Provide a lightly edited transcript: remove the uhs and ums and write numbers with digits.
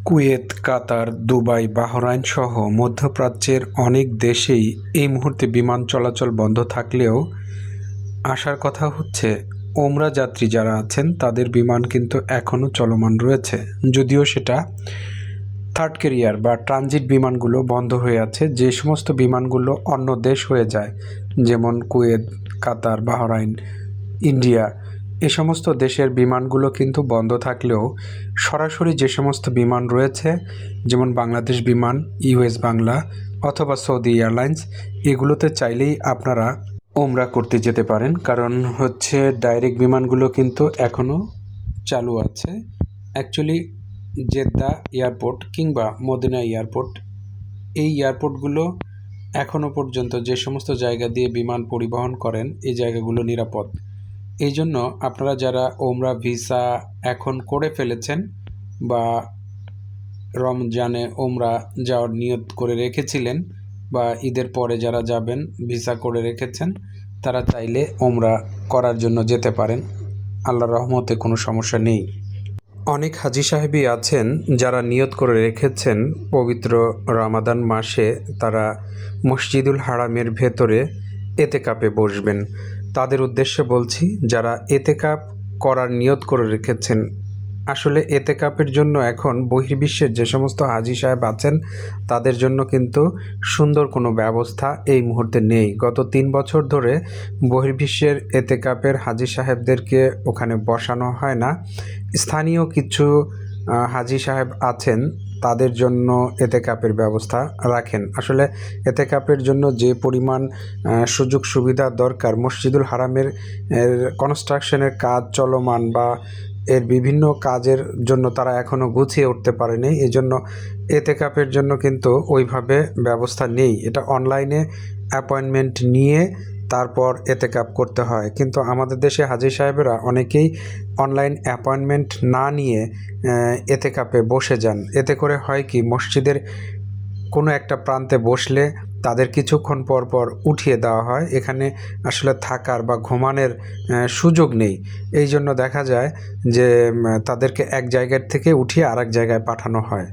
Kuwait, কাতার, Dubai, Bahrain সহ মধ্যপ্রাচ্যের অনেক দেশেই এই মুহূর্তে বিমান চলাচল বন্ধ থাকলেও আশার কথা হচ্ছে ওমরা যাত্রী যারা আছেন তাদের বিমান কিন্তু এখনও চলমান রয়েছে। যদিও সেটা থার্ড ক্যারিয়ার বা ট্রানজিট বিমানগুলো বন্ধ হয়ে আছে, যে সমস্ত বিমানগুলো অন্য দেশ হয়ে যায়, যেমন কুয়েত, কাতার, বাহরাইন, ইন্ডিয়া, এ সমস্ত দেশের বিমানগুলো কিন্তু বন্ধ থাকলেও সরাসরি যে সমস্ত বিমান রয়েছে, যেমন বাংলাদেশ বিমান, ইউএস বাংলা অথবা সৌদি এয়ারলাইন্স, এগুলোতে চাইলেই আপনারা ওমরা করতে যেতে পারেন। কারণ হচ্ছে ডাইরেক্ট বিমানগুলো কিন্তু এখনও চালু আছে। অ্যাকচুয়ালি জেদ্দা এয়ারপোর্ট কিংবা মদিনা এয়ারপোর্ট, এই এয়ারপোর্টগুলো এখনও পর্যন্ত যে সমস্ত জায়গা দিয়ে বিমান পরিবহন করেন এই জায়গাগুলো নিরাপদ। এই জন্য আপনারা যারা ওমরা ভিসা এখন করে ফেলেছেন বা রমজানে ওমরা যাওয়ার নিয়ত করে রেখেছিলেন বা ঈদের পরে যারা যাবেন ভিসা করে রেখেছেন, তারা চাইলে ওমরা করার জন্য যেতে পারেন। আল্লাহর রহমতে কোনো সমস্যা নেই। অনেক হাজি সাহেবই আছেন যারা নিয়ত করে রেখেছেন পবিত্র রমাদান মাসে তারা মসজিদুল হারামের ভেতরে এতেকাপে বসবেন। তাদের উদ্দেশ্যে বলছি, যারা এতেকাপ করার নিয়ত করে রেখেছেন, আসলে এতেকাপের জন্য এখন বহির্বিশ্বের যে সমস্ত হাজি সাহেব আছেন তাদের জন্য কিন্তু সুন্দর কোনো ব্যবস্থা এই মুহূর্তে নেই। গত 3 বছর ধরে বহির্বিশ্বের এতেকাপের হাজি সাহেবদেরকে ওখানে বসানো হয় না। স্থানীয় কিছু হাজি সাহেব আছেন, তাদের জন্য এতেকাপের ব্যবস্থা রাখেন। আসলে এতেকাপের জন্য যে পরিমাণ সুযোগ সুবিধা দরকার, মসজিদুল হারামের কনস্ট্রাকশনের কাজ চলমান বা এর বিভিন্ন কাজের জন্য তারা এখনও গুছিয়ে উঠতে পারেনি। এজন্য এতেকাপের জন্য কিন্তু ওইভাবে ব্যবস্থা নেই। এটা অনলাইনে অ্যাপয়েন্টমেন্ট নিয়ে তারপর এতেকাপ করতে হয়। কিন্তু আমাদের দেশে হাজি সাহেবেরা অনেকেই অনলাইন অ্যাপয়েন্টমেন্ট না নিয়ে এতেকাপে বসে যান। এতে করে হয় কি, মসজিদের কোনো একটা প্রান্তে বসলে তাদের কিছুক্ষণ পর পর উঠিয়ে দেওয়া হয়। এখানে আসলে থাকার বা ঘুমানোর সুযোগ নেই। এই জন্য দেখা যায় যে তাদেরকে এক জায়গার থেকে উঠিয়ে আরেক জায়গায় পাঠানো হয়।